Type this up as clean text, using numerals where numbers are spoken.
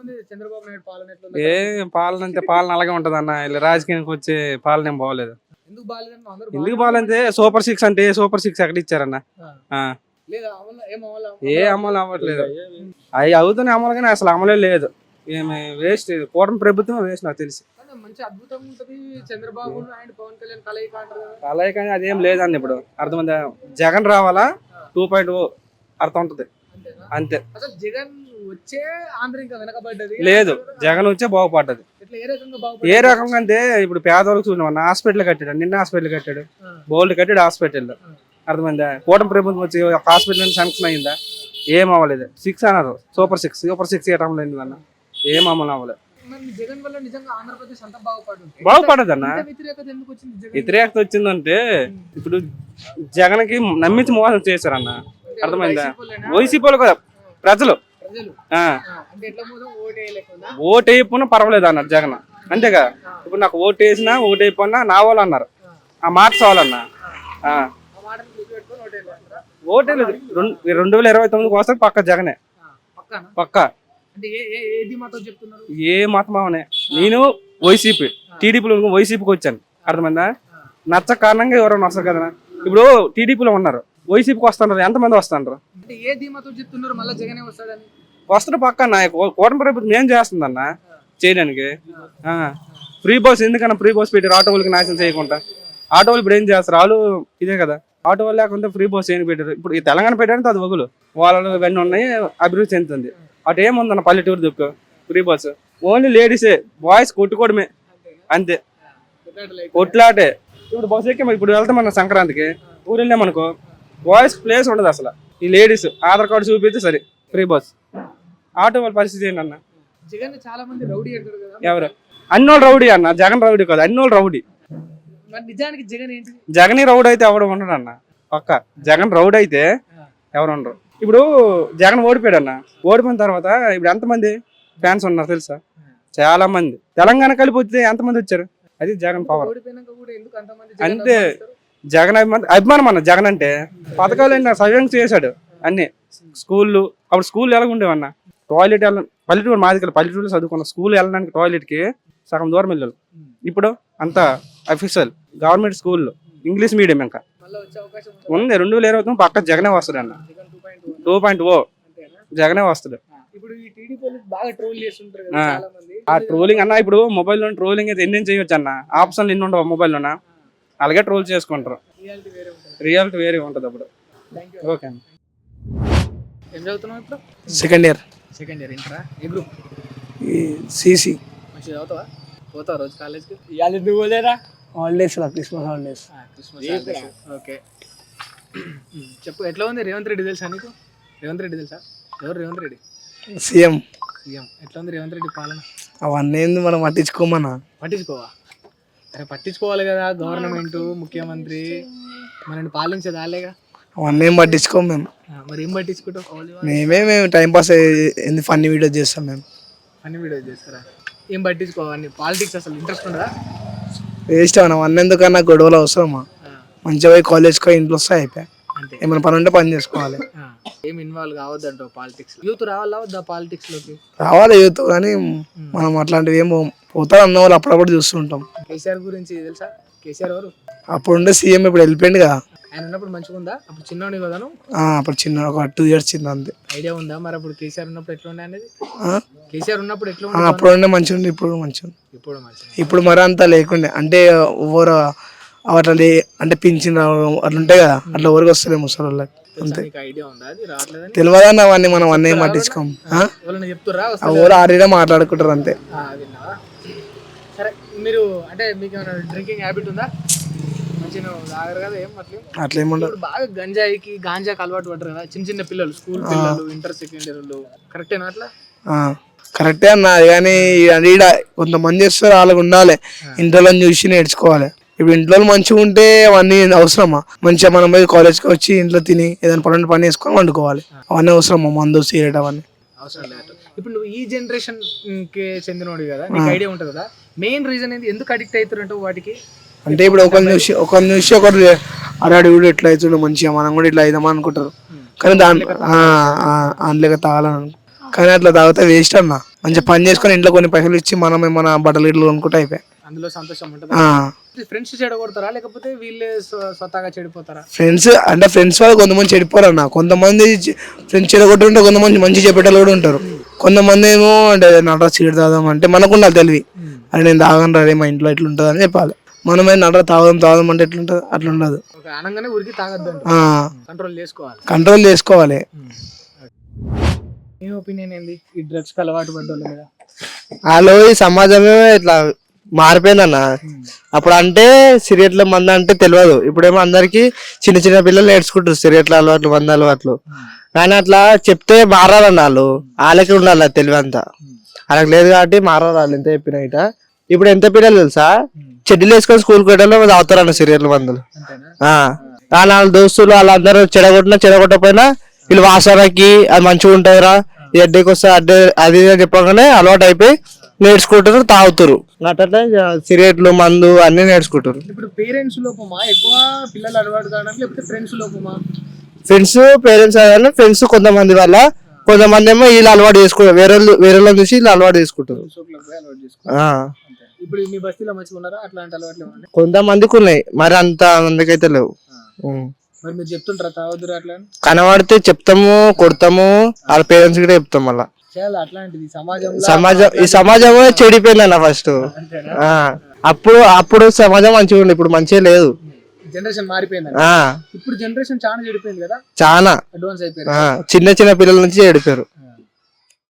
ఉంది చంద్రబాబు నాయుడు పాలన ఎట్లా ఉంది? ఏ పాలన అంటే పాలన అలాగే ఉంటది అన్న. ఇలా రాజకీయానికి వచ్చే పాలన ఏం బాగోలేదు. ఎందుకు బాగాలేదన్న? అందరూ ఎందుకు బాగాలంటే సూపర్ సిక్స్ అంటే సూపర్ సిక్స్ ఎక్కడ ఇచ్చారన్న? లేదా అమలు ఏం అమలు ఏ అమలు అవ్వట్లేదు. అవి అవుతున్నాయి అమలు కానీ అసలు అమలే లేదు. ఏమి వేస్ట్. కూటమి ప్రభుత్వం వేస్ట్ నాకు తెలిసి. మంచి అద్భుతంగా ఉంటది చంద్రబాబు అండ్ పవన్ కళ్యాణ్ కలయిక అంటారు కదా. అలాగే కానీ అదేం లేదండి. ఇప్పుడు అర్థమైందా? జగన్ రావాలా 2.0 అర్థం ఉంటది అంతే. అసలు జగన్ వచ్చే ఆంధ్ర ఇంకా వెనకబడ్డది లేదు. జగన్ వచ్చే బాగుపడ్డది. ఏ రకంగా ఏ రకంగా అంటే ఇప్పుడు పేదవాళ్ళకి చూడండి, హాస్పిటల్ కట్టాడు, నిన్న హాస్పిటల్ కట్టాడు, బోల్డ్ కట్టాడు హాస్పిటల్. అర్థమైందా? కూటమి ప్రభుత్వం వచ్చి హాస్పిటల్ శాంక్షన్ అయిందా? ఏం అవ్వలేదు. 6 అన్నారు. సూపర్ సిక్స్ ఏ టైంలో అయింది అన్న. ఏం అమలు అవ్వలేదు. జగన్ వల్ల నిజంగా ఆంధ్రప్రదేశ్ అంతా బాగుపడదు అన్న. ఎందుకు వచ్చింది? వ్యతిరేకత వచ్చిందంటే ఇప్పుడు జగన్ కి నమ్మించి మోసం చేశారన్న. అర్థమైందా? వైసీపీ వాళ్ళు కదా ప్రజలు ఓటు వేయకపోయినా పర్వాలేదు అన్నారు జగన్. అంతేగా. ఇప్పుడు నాకు ఓటు వేసినా ఓటు వేయకపోయినా నా వాళ్ళు అన్నారు. ఆ మాట చాలన్నా. ఓటే లేదు. 2029 వస్తే పక్క జగనే పక్క. ఏ మతం అవనే. నేను వైసీపీ టీడీపీలో వైసీపీకి వచ్చాను. అర్థమైందా? నచ్చ కారణంగా ఎవరైనా వస్తారు కదా. ఇప్పుడు టీడీపీలో ఉన్నారు, వైసీపీకి వస్తున్నారు. ఎంతమంది వస్తున్నారు? వస్తారు పక్క. కూటమి ప్రభుత్వం ఏం చేస్తుందన్న చేయడానికి? ఫ్రీ బస్ ఎందుకన్నా ఫ్రీ బస్ పెట్టి ఆటో వాళ్ళకి నాశనం చేయకుండా? ఆటో వాళ్ళు ఇప్పుడు ఏం చేస్తారు? వాళ్ళు ఇదే కదా. ఆటో వాళ్ళు లేకుంటే ఫ్రీ బస్ ఏం పెట్టారు? ఇప్పుడు ఈ తెలంగాణ పెట్టడానికి అది వగులు వాళ్ళు ఇవన్నీ ఉన్నాయి, అభివృద్ధి చెందుతుంది. అటు ఏముందన్న పల్లెటూరు దుక్కు ఫ్రీ బస్. ఓన్లీ లేడీసే, బాయ్స్ కొట్టుకోవడమే అంతే, కొట్లాటే. ఇప్పుడు బస్సు ఎక్కి ఇప్పుడు వెళ్తామన్న సంక్రాంతికి ఊరు వెళ్ళామనుకో, బాయ్స్ ప్లేస్ ఉండదు అసలు. ఈ లేడీస్ ఆధార్ కార్డు చూపిస్తే సరే ఫ్రీ బస్. ఆటో వాళ్ళ పరిస్థితి ఏంటన్న? చాలా మంది రౌడీ అంటారు కదా. ఎవరు? అన్నోళ్ళు రౌడీ అన్న. జగన్ రౌడీ కాదు, అన్నోళ్ళు రౌడీ. నిజానికి జగన్ ఏంటి? జగన్ రౌడీ అయితే ఎవడు ఉండడు అన్న పక్క. జగన్ రౌడీ అయితే ఎవరు ఉండరు. ఇప్పుడు జగన్ ఓడిపోయాడు అన్న. ఓడిపోయిన తర్వాత ఇప్పుడు ఎంతమంది ఫ్యాన్స్ ఉన్నారు తెలుసా? చాలా మంది. తెలంగాణ కలిపి వస్తే ఎంతమంది వచ్చారు? అది జగన్ పవర్ అంతే. జగన్ అభిమానం అన్న. జగన్ అంటే పథకాలు అయినా సవ్యంగా చేశాడు అన్ని. స్కూళ్ళు అప్పుడు స్కూల్ ఎలా ఉండేవన్న? టాయిలెట్ పల్లెటూరు మాదికలు పల్లెటూరులో చదువుకున్న స్కూల్ వెళ్ళడానికి టాయిలెట్కి సగం దూరం వెళ్ళాలి. ఇప్పుడు అంతా అఫీషియల్ గవర్నమెంట్ స్కూల్లో ఇంగ్లీష్ మీడియం ఇంకా ఉంది. 2029 పక్క జగనే వస్తాడు అన్న. 2.0 జగనే వస్తాడు. ఆ ట్రోలింగ్ అన్న ఇప్పుడు మొబైల్లో ట్రోలింగ్ అయితే ఎన్ని చేయొచ్చు అన్న. ఆప్షన్లు ఎన్ని ఉండవు మొబైల్లోనా, అలాగే ట్రోల్ చేసుకుంటారు. రియాలిటీ వేరే ఉంటుంది అప్పుడు. ఓకే అన్న. ఏం చదువుతున్నావు ఇప్పుడు? సెకండ్ ఇయర్ ఇంటరా? ఏ గ్రూప్? సిసి. మంచిగా చదువుతావా? పోతావా రోజు కాలేజ్కి? ఇవాళ ఎందుకు పోలేదా? Holidays, Christmas holidays. ఓకే చెప్పు, ఎట్లా ఉంది రేవంత్ రెడ్డి? తెలుసా నీకు రేవంత్ రెడ్డి? తెలుసా? ఎవరు రేవంత్ రెడ్డి? సీఎం. ఎట్లా ఉంది రేవంత్ రెడ్డి పాలన? అవన్నీ మనం పట్టించుకోమన్నా. పట్టించుకోవా? అరే పట్టించుకోవాలి కదా. గవర్నమెంట్ ముఖ్యమంత్రి మనల్ని పాలించేది వాళ్ళేగా. అవన్నీ ఏం పట్టించుకోము మేము. మరి ఏం పట్టించుకుంటాం? మేము టైంపాస్ ఫన్నీ వీడియోస్ చేస్తాం. మేము ఫన్నీ వీడియోస్ చేస్తారా? ఏం పట్టించుకోవాలి? పాలిటిక్స్ అసలు ఇంట్రెస్ట్ ఉండదా? వేస్ట్ అన్న. అవన్నీ ఎందుకన్నా గొడవలు అవసరమా? మంచిగా పోయి కాలేజ్కి ఇంట్లో వస్తే అయిపోయి ఏమైనా పని ఉంటే పని చేసుకోవాలి. ఏం ఇన్వాల్వ్ కావద్దంట పాలిటిక్స్. యూత్ రావాలా పాలిటిక్స్ లోకి? రావాలి యూత్, కానీ మనం అట్లాంటివి ఏం పోతారు అన్న వాళ్ళు అప్పుడప్పుడు చూస్తుంటాం. కేసీఆర్ గురించి తెలుసా? కేసీఆర్ ఎవరు? అప్పుడుండే సీఎం, ఇప్పుడు వెళ్ళిపోయింది కదా. ఆయన ఉన్నప్పుడు మంచిగా ఉందా? అప్పుడు చిన్నోడి కదా. అప్పుడు చిన్న ఒక 2 years చిన్న అంతే. ఐడియా ఉందా మరి అప్పుడు కేసీఆర్ ఉన్నప్పుడు ఎట్లా ఉండే అనేది? కేసీఆర్ ఉన్నప్పుడు ఎట్లా ఉండే? అప్పుడు ఉండే మంచిగా ఉండే, ఇప్పుడు మంచిగా ఉంది. ఇప్పుడు మరి అంతా లేకుండే అంటే ఎవరు అట్లా అంటే పింఛన్ రావడం అట్లా ఉంటాయి కదా, అట్లా ఎవరికి వస్తలే ముసలి వాళ్ళకి అంతే. తెలియదన్న అవన్నీ మనం అన్నీ పట్టించుకోం. ఎవరు ఆడినా మాట్లాడుకుంటారు అంతే. సరే, మీరు అంటే మీకు ఏమైనా డ్రింకింగ్ హ్యాబిట్ ఉందా? అట్లేముండదు. బాగా గంజాయికి గాంజాకి అలవాటు పడరు కదా చిన్న చిన్న పిల్లలు, స్కూల్ పిల్లలు, ఇంటర్ సెకండ్ ఇయర్. కరెక్టేనా అట్లా? కరెక్టే అన్నది, కానీ ఈడ కొంతమంది చేస్తారు, వాళ్ళకి ఉండాలి. ఇంట్లో చూసి నేర్చుకోవాలి. ఇప్పుడు ఇంట్లో మంచిగా ఉంటే అవన్నీ అవసరమా? మంచిగా మనం పోయి కాలేజ్కి వచ్చి ఇంట్లో తిని ఏదైనా పని వేసుకొని వండుకోవాలి. అవన్నీ అవసరమా? మందు సిగరెట్ అవన్నీ అవసరం లేదు. ఇప్పుడు నువ్వు ఈ జనరేషన్ కి చెందినోడు కదా, నీకు ఐడియా ఉంటుంది కదా. మెయిన్ రీజన్ ఏంటి, ఎందుకు అడిక్ట్ అవుతారంటే వాటికి? అంటే ఇప్పుడు ఒకరు చూసి ఒకరు అరాడు కూడా ఎట్లా అవుతుండే మంచిగా, మనం కూడా ఇట్లా అవుదామని అనుకుంటారు. కానీ దాంట్లో తాగాలని, కానీ అట్లా తాగితే వేస్ట్ అన్న. మంచిగా పని చేసుకొని ఇంట్లో కొన్ని పైసలు ఇచ్చి మనమే మన బట్టలు ఇట్లు కొనుక్కుంటే అయిపోయాయి. అందులో సంతోషం ఉంటుంది. ఫ్రెండ్స్ చెడగొడతారా లేకపోతే వీళ్ళే స్వతహాగా చెడిపోతారా? ఫ్రెండ్స్ వాళ్ళు కొంతమంది చెడిపోరు అన్న. కొంతమంది ఫ్రెండ్స్ చెడగొట్టుంటే కొంతమంది మంచి చెప్పేటోళ్ళు కూడా ఉంటారు. కొంతమంది ఏమో అంటే నట సీడ్ తాగుదాం అంటే మనకు ఉండాలి తెలివి. అది నేను తాగను రే మా ఇంట్లో ఎట్లా ఉంటుంది అని చెప్పాలి. మనమే నట తాగుదాం అంటే ఎట్లుంటుంది అట్లా ఉండదు. అనగానే ఊరికి తాగద్దు, కంట్రోల్ చేసుకోవాలి. మీ ఒపీనియన్ ఏంది ఈ డ్రగ్స్ కి అలవాటు పడ్డ వాళ్ళ మీద? వాళ్ళు ఈ సమాజమే ఇట్లా మారిపోయిందన్న. అప్పుడు అంటే సిగరెట్ల మంద అంటే తెలియదు, ఇప్పుడేమో అందరికి చిన్న చిన్న పిల్లలు నేర్చుకుంటారు సిగరెట్ల అలవాట్లు మంద అలవాట్లు. కానీ అట్లా చెప్తే మారాలన్న వాళ్ళు, వాళ్ళకి ఉండాలి తెలివి అంతా. వాళ్ళకి లేదు కాబట్టి మారాలి వాళ్ళు ఎంత చెప్పినా ఇట. ఇప్పుడు ఎంత పిల్లలు తెలుసా, చెడ్డీలు వేసుకొని స్కూల్కి వెళ్ళడం తాగుతారన్న సిగరెట్ల మందులు. వాళ్ళ దోస్తులు వాళ్ళందరూ చెడగొట్టకపోయినా వీళ్ళు వాసనకి అది మంచిగా ఉంటాయిరా, ఈ అడ్డీకి వస్తే అడ్డే అది అని చెప్పగానే అలవాటు అయిపోయి నేర్చుకుంటారు, తాగుతారు. అట్లా సిగరెట్లు మందు అన్ని నేర్చుకుంటారు. ఇప్పుడు పేరెంట్స్ లోపమా ఎక్కువ పిల్లలు అలవాటు కావడానికి, లేకపోతే ఫ్రెండ్స్ లోపమా? ఫ్రెండ్స్ పేరెంట్స్ అదే ఫ్రెండ్స్ కొంతమంది వల్ల, కొంతమంది ఏమో వీళ్ళు అలవాటు చేసుకుంటారు, వేరే చూసి వీళ్ళు అలవాటు చేసుకుంటారు. ఇప్పుడు మీ బస్తీలో మంచిగా ఉన్నారా అట్లాంటి అలవాట్లు? కొంతమందికి ఉన్నాయి, మరి అంత మందికి అయితే లేవు. మరి మీరు చెప్తుంటారా తాగొద్దురు అట్లా? కనబడితే చెప్తాము, కొడతాము, వాళ్ళ పేరెంట్స్ కూడా చెప్తాం. మళ్ళా అట్లాంటిది ఈ సమాజం చెడిపోయింది అన్న ఫస్ట్. అప్పుడు సమాజం మంచిగా ఉండే, ఇప్పుడు మంచిగా లేదు. జనరేషన్ మారిపోయింది. ఇప్పుడు జనరేషన్ చాలా చెడిపోయింది కదా, చాలా అడ్వాన్స్ అయిపోయింది. చిన్న చిన్న పిల్లల నుంచి చెడిపోయారు.